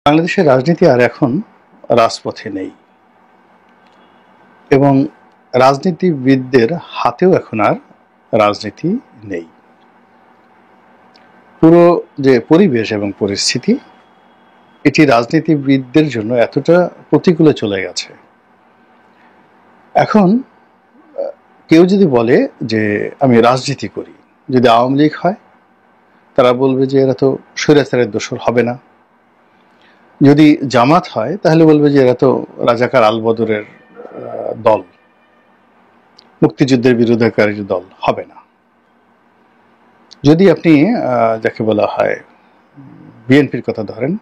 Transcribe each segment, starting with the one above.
বাংলাদেশের রাজনীতি আর এখন রাজপথে নেই এবং রাজনীতিবিদদের হাতেও এখন আর রাজনীতি নেই। পুরো যে পরিবেশ এবং পরিস্থিতি এটি রাজনীতিবিদদের জন্য এতটা প্রতিকূলে চলে গেছে। এখন কেউ যদি বলে যে আমি রাজনীতি করি, যদি আওয়ামী লীগ হয় তারা বলবে যে এরা তো স্বৈরাচারের দোসর হবে না। যদি জামাত হয় তাহলে বলবে যে এরা তো রাজাকার আলবদরের দল, মুক্তিযুদ্ধের বিরোধিতাকারী দল হবে না। যদি আপনি যাকে বলা হয় বিএনপির কথা ধরেন,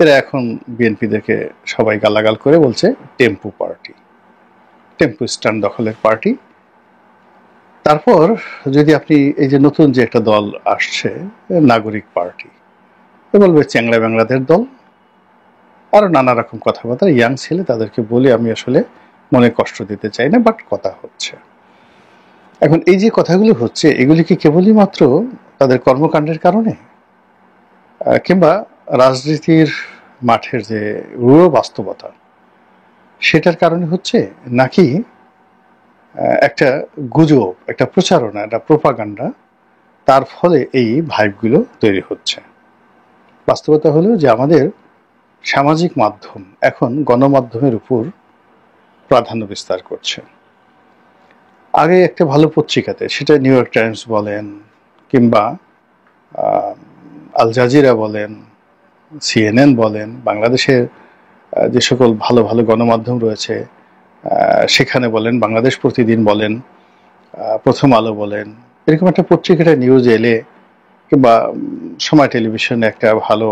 এরা এখন বিএনপিদেরকে সবাই গালাগাল করে বলছে টেম্পু পার্টি, টেম্পু স্ট্যান্ড দখলের পার্টি। তারপর যদি আপনি এই যে নতুন যে একটা দল আসছে নাগরিক পার্টি, এ বলবে চ্যাংড়া ব্যাংলাদের দল, আরো নানা রকম কথাবার্তা। ইয়াং ছেলে, তাদেরকে বলে আমি আসলে মনে কষ্ট দিতে চাই না, বাট কথা হচ্ছে। এখন এই যে কথাগুলো হচ্ছে এগুলি কি কেবলই মাত্র তাদের কর্মকাণ্ডের কারণে, কিংবা রাজনীতির মাঠের যে রূঢ় বাস্তবতা সেটার কারণে হচ্ছে, নাকি একটা গুজব, একটা প্রচারণা, একটা প্রোপাগান্ডা, তার ফলে এই ভাইবগুলো তৈরি হচ্ছে? বাস্তবতা হলো যে আমাদের সামাজিক মাধ্যম এখন গণমাধ্যমের উপর প্রাধান্য বিস্তার করছে। আগে একটা ভালো পত্রিকাতে, সেটা নিউ ইয়র্ক টাইমস বলেন কিংবা আল জাজিরা বলেন, সিএনএন বলেন, বাংলাদেশের যে সকল ভালো ভালো গণমাধ্যম রয়েছে সেখানে বলেন, বাংলাদেশ প্রতিদিন বলেন, প্রথম আলো বলেন, এরকম একটা পত্রিকাটা নিউজ এলে কিংবা সময় টেলিভিশনে একটা ভালো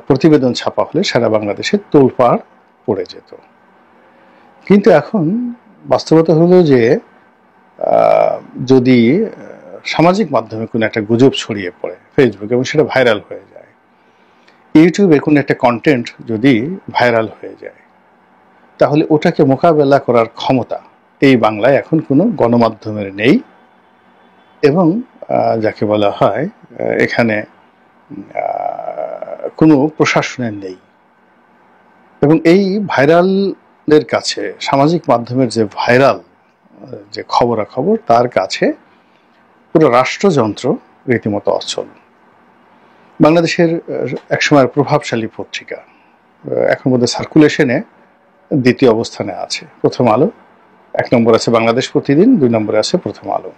প্রতিবেদন ছাপা হলে সারা বাংলাদেশে তোলপাড় পড়ে যেত। কিন্তু এখন বাস্তবতা হলো যে যদি সামাজিক মাধ্যমে কোনো একটা গুজব ছড়িয়ে পড়ে ফেসবুকে এবং সেটা ভাইরাল হয়ে যায়, ইউটিউবে কোনো একটা কন্টেন্ট যদি ভাইরাল হয়ে যায়, তাহলে ওটাকে মোকাবেলা করার ক্ষমতা এই বাংলায় এখন কোনো গণমাধ্যমের নেই এবং যাকে বলা হয় এখানে কোনো প্রশাসনের নেই। এবং এই ভাইরালের কাছে, সামাজিক মাধ্যমের যে ভাইরাল যে খবরাখবর, তার কাছে পুরো রাষ্ট্রযন্ত্র রীতিমতো অচল। বাংলাদেশের একসময়ের প্রভাবশালী পত্রিকা এখন বোধহয় সার্কুলেশনে দ্বিতীয় অবস্থানে আছে। প্রথম আলো, 1 নম্বর আছে বাংলাদেশ প্রতিদিন, 2 নম্বরে আছে প্রথম আলো।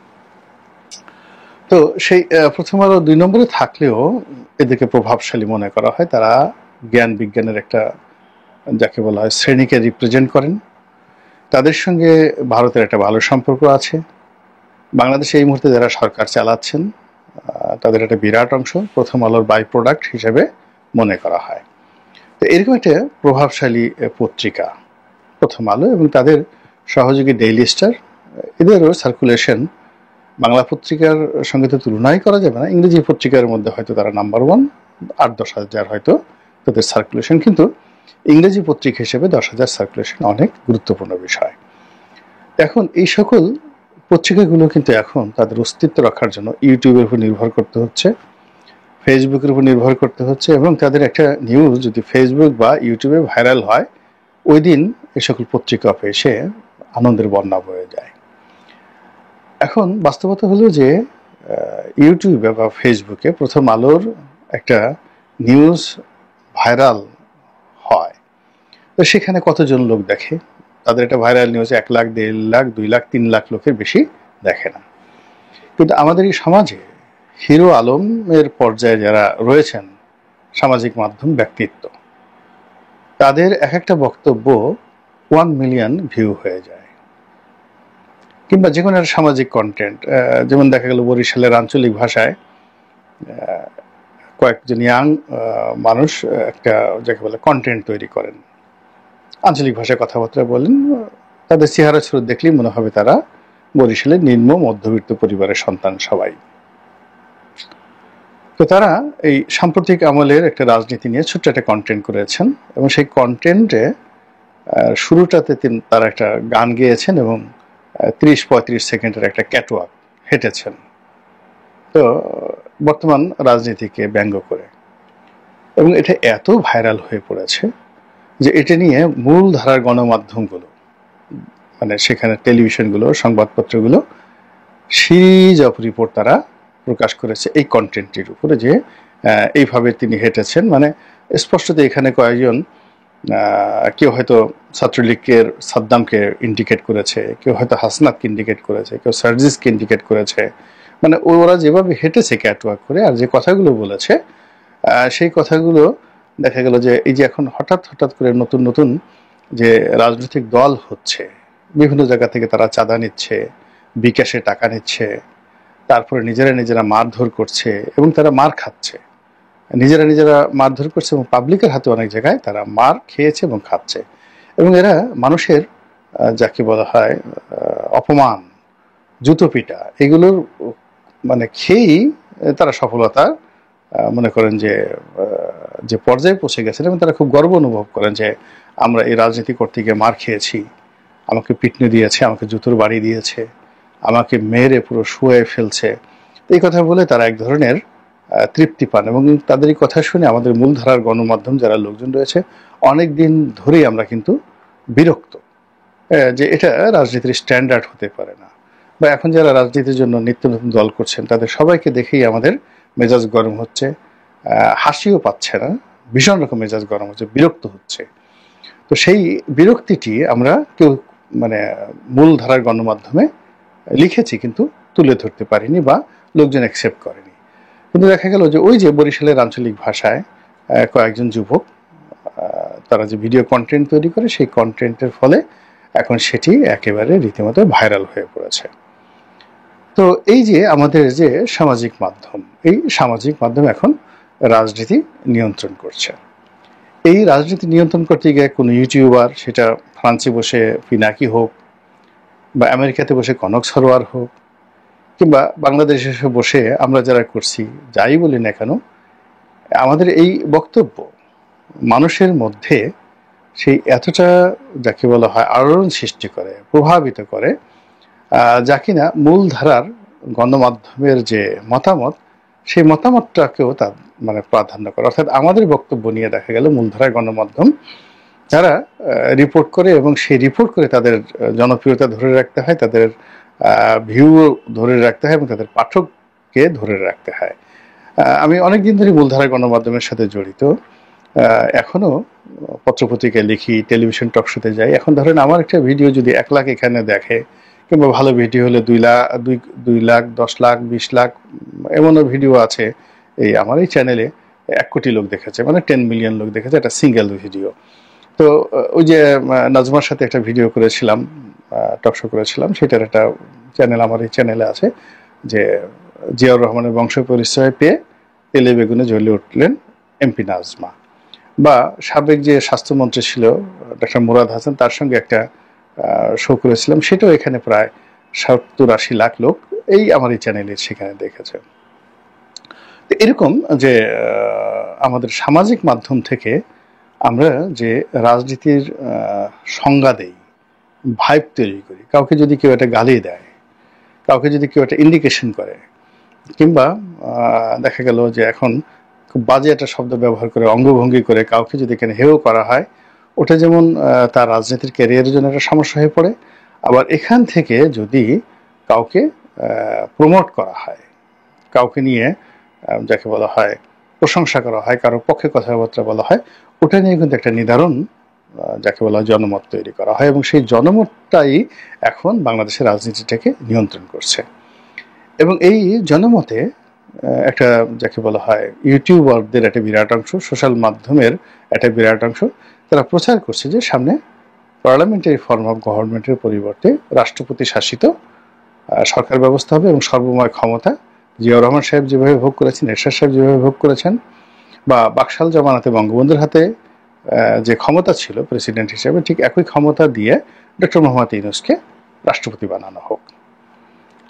তো সেই প্রথম আলো 2 নম্বরে থাকলেও এদেরকে প্রভাবশালী মনে করা হয়। তারা জ্ঞান বিজ্ঞানের একটা, যাকে বলা হয়, শ্রেণীকে রিপ্রেজেন্ট করেন। তাদের সঙ্গে ভারতের একটা ভালো সম্পর্ক আছে। বাংলাদেশে এই মুহূর্তে যারা সরকার চালাচ্ছেন তাদের একটা বিরাট অংশ প্রথম আলোর বাই প্রোডাক্ট হিসেবে মনে করা হয়। তো এরকম একটা প্রভাবশালী পত্রিকা প্রথম আলো এবং তাদের সহযোগী ডেইলি স্টার, এদেরও সার্কুলেশন বাংলা পত্রিকার সঙ্গে তো তুলনাই করা যাবে না। ইংরেজি পত্রিকার মধ্যে হয়তো তারা নাম্বার 1, 8-10 হাজার হয়তো তাদের সার্কুলেশন, কিন্তু ইংরেজি পত্রিকা হিসেবে 10 হাজার সার্কুলেশন অনেক গুরুত্বপূর্ণ বিষয়। এখন এই সকল পত্রিকাগুলো কিন্তু এখন তাদের অস্তিত্ব রাখার জন্য ইউটিউবের উপর নির্ভর করতে হচ্ছে, ফেসবুকের উপর নির্ভর করতে হচ্ছে, এবং তাদের একটা নিউজ যদি ফেসবুক বা ইউটিউবে ভাইরাল হয়, ওই দিন এই সকল পত্রিকা এসে আনন্দের বন্যা বয়ে যায়। এখন বাস্তবতা হলো যে ইউটিউবে বা ফেসবুকে প্রথম আলোর একটা নিউজ ভাইরাল হয়, তো সেখানে কতজন লোক দেখে? তাদের একটা ভাইরাল নিউজ 1 লাখ, 1.5 লাখ, 2 লাখ, 3 লাখ লোকের বেশি দেখে না। কিন্তু আমাদের এই সমাজে হিরো আলমের পর্যায়ে যারা রয়েছেন সামাজিক মাধ্যম ব্যক্তিত্ব, তাদের এক একটা বক্তব্য 1 মিলিয়ন ভিউ হয়ে যায়। কিংবা যে কোনো একটা সামাজিক কন্টেন্ট, যেমন দেখা গেল বরিশালের আঞ্চলিক ভাষায় কয়েকজন ইয়াং মানুষ একটা, যাকে বলে, কন্টেন্ট তৈরি করেন, আঞ্চলিক ভাষায় কথাবার্তা বলেন, তাদের চেহারা স্রোত দেখলেই মনে হবে তারা বরিশালের নিম্ন মধ্যবিত্ত পরিবারের সন্তান সবাই। তো তারা এই সাম্প্রতিক আমলের একটা রাজনীতি নিয়ে ছোট্ট একটা কন্টেন্ট করেছেন এবং সেই কন্টেন্টে শুরুটাতে তারা একটা গান গেয়েছেন এবং 30-35 সেকেন্ডের একটা ক্যাটওয়াক হেঁটেছেন, তো বর্তমান রাজনীতিকে ব্যঙ্গ করে। এবং এটা এত ভাইরাল হয়ে পড়েছে যে এটা নিয়ে মূলধারার গণমাধ্যমগুলো, মানে সেখানে টেলিভিশনগুলো, সংবাদপত্রগুলো সিরিজ অফ রিপোর্ট তারা প্রকাশ করেছে এই কন্টেন্টের উপরে, যে এইভাবে তিনি হেঁটেছেন। মানে স্পষ্টত এখানে কয়েকজন, কেউ হয়তো ছাত্রলীগের সাদ্দামকে ইন্ডিকেট করেছে, কেউ হয়তো হাসনাতকে ইন্ডিকেট করেছে, কেউ সার্জিসকে ইন্ডিকেট করেছে। মানে ওরা যেভাবে হেঁটেছে ক্যাটওয়াক করে আর যে কথাগুলো বলেছে, সেই কথাগুলো দেখা গেল যে এই যে এখন হঠাৎ হঠাৎ করে নতুন নতুন যে রাজনৈতিক দল হচ্ছে, বিভিন্ন জায়গা থেকে তারা চাঁদা নিচ্ছে, বিকাশে টাকা নিচ্ছে, তারপরে নিজেরা নিজেরা মারধর করছে এবং তারা মার খাচ্ছে, নিজেরা নিজেরা মারধর করছে এবং পাবলিকের হাতে অনেক জায়গায় তারা মার খেয়েছে এবং খাচ্ছে। এবং এরা মানুষের যাকে বলা হয় অপমান, জুতো পিটা, এগুলোর মানে খেয়েই তারা সফলতা মনে করেন যে পর্যায়ে পৌঁছে গেছেন। এবং তারা খুব গর্ব অনুভব করেন যে আমরা এই রাজনীতি করতে গিয়ে মার খেয়েছি, আমাকে পিটনি দিয়েছে, আমাকে জুতোর বাড়ি দিয়েছে, আমাকে মেরে পুরো শুয়ে ফেলছে। এই কথা বলে তারা এক ধরনের তৃপ্তি পান। এবং তাদের এই কথা শুনে আমাদের মূলধারার গণমাধ্যম যারা লোকজন রয়েছে অনেক দিন ধরেই আমরা কিন্তু বিরক্ত যে এটা রাজনীতির স্ট্যান্ডার্ড হতে পারে না। বা এখন যারা রাজনীতির জন্য নিত্য নতুন দল করছেন তাদের সবাইকে দেখেই আমাদের মেজাজ গরম হচ্ছে, হাসিও পাচ্ছে না, ভীষণ রকম মেজাজ গরম হচ্ছে, বিরক্ত হচ্ছে। তো সেই বিরক্তিটি আমরা কেউ মানে মূলধারার গণমাধ্যমে লিখেছি কিন্তু তুলে ধরতে পারিনি বা লোকজন অ্যাকসেপ্ট করেনি। কিন্তু দেখা গেল যে ওই যে বরিশালের আঞ্চলিক ভাষায় কয়েকজন যুবক তারা যে ভিডিও কন্টেন্ট তৈরি করে, সেই কন্টেন্টের ফলে এখন সেটি একেবারে রীতিমতো ভাইরাল হয়ে পড়েছে। তো এই যে আমাদের যে সামাজিক মাধ্যম, এই সামাজিক মাধ্যম এখন রাজনীতি নিয়ন্ত্রণ করছে। এই রাজনীতি নিয়ন্ত্রণ করতে গিয়ে কোনো ইউটিউবার, সেটা ফ্রান্সে বসে পিনাকি হোক বা আমেরিকাতে বসে কনক সরোয়ার হোক কিংবা বাংলাদেশে বসে আমরা যারা করছি, যাই বলি না কেন, আমাদের এই বক্তব্য মানুষের মধ্যে সেই এতটা যাকে বলা হয় আলোড়ন সৃষ্টি করে, প্রভাবিত করে, যা কিনা মূলধারার গণমাধ্যমের যে মতামত, সেই মতামতটাকেও তার মানে প্রাধান্য করে। অর্থাৎ আমাদের বক্তব্য নিয়ে দেখা গেল মূলধারার গণমাধ্যম যারা রিপোর্ট করে এবং সেই রিপোর্ট করে তাদের জনপ্রিয়তা ধরে রাখতে হয়, তাদের ভিউ ধরে রাখতে হয় এবং তাদের পাঠককে ধরে রাখতে হয়। আমি অনেকদিন ধরে মূলধারার গণমাধ্যমের সাথে জড়িত, এখনো পত্রপত্রিকায় লিখি, টেলিভিশন টক শোতে যাই। এখন ধরেন আমার একটা ভিডিও যদি 1 লাখ এখানে দেখে, কিংবা ভালো ভিডিও হলে 2 লাখ, 10 লাখ, 20 লাখ, এমনও ভিডিও আছে এই আমার এই চ্যানেলে 1 কোটি লোক দেখেছে, মানে 10 মিলিয়ন লোক দেখেছে একটা সিঙ্গেল ভিডিও। তো ওই যে নাজমার সাথে একটা ভিডিও করেছিলাম, টক শো করেছিলাম, সেটার একটা চ্যানেল আমার এই চ্যানেলে আছে, যে জিয়াউর রহমানের বংশ পরিচয় পেয়ে তেলে বেগুনে জ্বলে উঠলেন এমপি নাজমা। বা সাবেক যে স্বাস্থ্যমন্ত্রী ছিল ডক্টর মুরাদ হাসান, তার সঙ্গে একটা শো করেছিলাম, সেটাও এখানে প্রায় 70-80 লাখ লোক এই আমার এই চ্যানেলে সেখানে দেখেছে। তো এরকম যে আমাদের সামাজিক মাধ্যম থেকে আমরা যে রাজনীতির সংজ্ঞা দেই, ভাইব তৈরি করি, কাউকে যদি কেউ একটা গালি দেয়, কাউকে যদি কেউ একটা ইন্ডিকেশন করে, কিংবা দেখা গেল যে এখন খুব বাজে একটা শব্দ ব্যবহার করে, অঙ্গভঙ্গি করে কাউকে যদি এখানে হেয় করা হয়, ওটা যেমন তার রাজনীতির ক্যারিয়ারের জন্য একটা সমস্যা হয়ে পড়ে। আবার এখান থেকে যদি কাউকে প্রমোট করা হয়, কাউকে নিয়ে যাকে বলা হয় প্রশংসা করা হয়, কারোর পক্ষে কথাবার্তা বলা হয়, ওটা নিয়ে কিন্তু একটা নির্ধারণ যাকে বলা হয় জনমত তৈরি করা হয়। এবং সেই জনমতটাই এখন বাংলাদেশের রাজনীতিটাকে নিয়ন্ত্রণ করছে। এবং এই জনমতে একটা যাকে বলা হয় ইউটিউবারদের একটা বিরাট অংশ, সোশ্যাল মাধ্যমের একটা বিরাট অংশ, তারা প্রচার করছে যে সামনে পার্লামেন্টারি ফর্ম অফ গভর্নমেন্টের পরিবর্তে রাষ্ট্রপতি শাসিত সরকার ব্যবস্থা হবে এবং সর্বময় ক্ষমতা জিয়াউর রহমান সাহেব যেভাবে ভোগ করেছেন, এরশাদ সাহেব যেভাবে ভোগ করেছেন, বা বাকশাল জামানাতে বঙ্গবন্ধুর হাতে যে ক্ষমতা ছিল প্রেসিডেন্ট হিসেবে, ঠিক একই ক্ষমতা দিয়ে ডক্টর মোহাম্মদ ইউনূসকে রাষ্ট্রপতি বানানো হোক।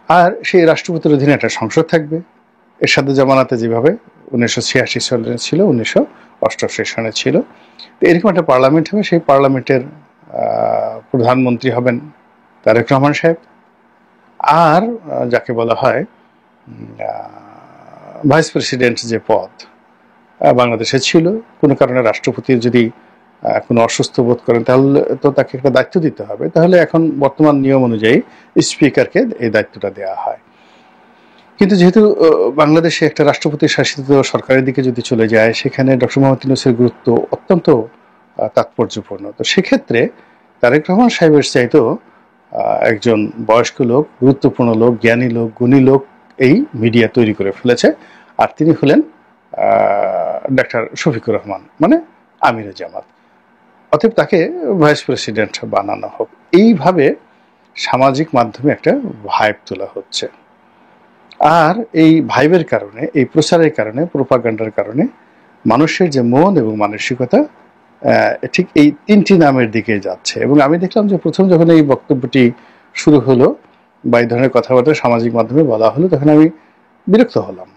আর সেই রাষ্ট্রপতির অধীনে একটা সংসদ থাকবে, এরশাদ জামানাতে যেভাবে 1986 সালে ছিল, 1988 সনে ছিল। তো এরকম একটা পার্লামেন্ট হবে, সেই পার্লামেন্টের প্রধানমন্ত্রী হবেন তারেক রহমান সাহেব। আর যাকে বলা হয় ভাইস প্রেসিডেন্ট যে পদ, বাংলাদেশে ছিল। কোনো কারণে রাষ্ট্রপতি যদি কোনো অসুস্থ বোধ করেন তাহলে তো তাকে একটা দায়িত্ব দিতে হবে, তাহলে এখন বর্তমান নিয়ম অনুযায়ী স্পিকারকে এই দায়িত্বটা দেওয়া হয়। কিন্তু যেহেতু বাংলাদেশে একটা রাষ্ট্রপতি শাসিত সরকারের দিকে যদি চলে যায়, সেখানে ডক্টর মোহাম্মদ ইউনূসের গুরুত্ব অত্যন্ত তাৎপর্যপূর্ণ। তো সেক্ষেত্রে তারেক রহমান সাহেবের চাইতেও একজন বয়স্ক লোক, গুরুত্বপূর্ণ লোক, জ্ঞানী লোক, গুণী লোক এই মিডিয়া তৈরি করে ফেলেছে। আর তিনি হলেন ডাক্তার শফিকুর রহমান, মানে আমিরে জামাত। অতএব তাকে ভাইস প্রেসিডেন্ট বানানো হোক, এইভাবে সামাজিক মাধ্যমে একটা ভাইব তোলা হচ্ছে। আর এই ভাইবের কারণে, এই প্রচারের কারণে, প্রোপাগান্ডার কারণে মানুষের যে মন এবং মানসিকতা ঠিক এই তিনটি নামের দিকে যাচ্ছে। এবং আমি দেখলাম যে প্রথম যখন এই বক্তব্যটি শুরু হলো বা এই ধরনের কথাবার্তা সামাজিক মাধ্যমে বলা হলো, তখন আমি বিরক্ত হলাম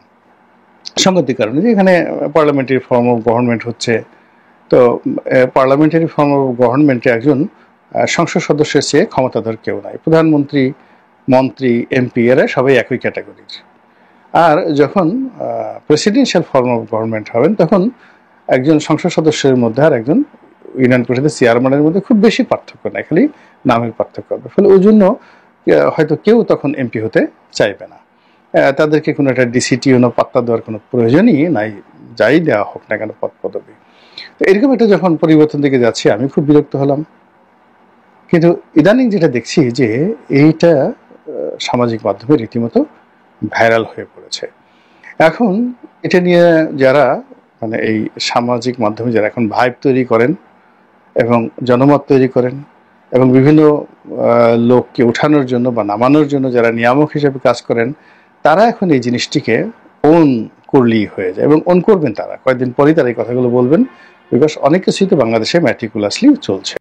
সাংগতিক কারণে, যে এখানে পার্লামেন্টারি ফর্ম অফ গভর্নমেন্ট হচ্ছে। তো পার্লামেন্টারি ফর্ম অফ গভর্নমেন্টে একজন সংসদ সদস্যের চেয়ে ক্ষমতাধর কেউ নাই। প্রধানমন্ত্রী, মন্ত্রী, এমপি এরা সবাই একই ক্যাটাগরির। আর যখন প্রেসিডেন্সিয়াল ফর্ম অফ গভর্নমেন্ট হবেন, তখন একজন সংসদ সদস্যের মধ্যে আর একজন ইউনিয়ন পরিষদের চেয়ারম্যানের মধ্যে খুব বেশি পার্থক্য নাই, খালি নামের পার্থক্য হবে। ফলে ওই জন্য হয়তো কেউ তখন এমপি হতে চাইবে না, তাদেরকে কোনো একটা ডিসিটিও পাত্তা দেওয়ার কোনো প্রয়োজনই নাই, যাই দেওয়া হোক না কেন পদ পদবি। তো এরকম একটা যখন পরিবর্তন দিকে যাচ্ছে, আমি খুব বিরক্ত হলাম। কিন্তু ইদানিং যেটা দেখছি যে এইটা সামাজিক মাধ্যমে রীতিমতো ভাইরাল হয়ে পড়েছে। এখন এটা নিয়ে যারা মানে এই সামাজিক মাধ্যমে যারা এখন ভাইব তৈরি করেন এবং জনমত তৈরি করেন এবং বিভিন্ন লোককে উঠানোর জন্য বা নামানোর জন্য যারা নিয়ামক হিসেবে কাজ করেন, তারা এখন এই জিনিসটিকে ওন করলেই হয়ে যায়। এবং ওন করবেন তারা, কয়েকদিন পরেই তারা এই কথাগুলো বলবেন, বিকজ অনেক কিছুই তো বাংলাদেশে ম্যাটিকুলাসলি চলছে।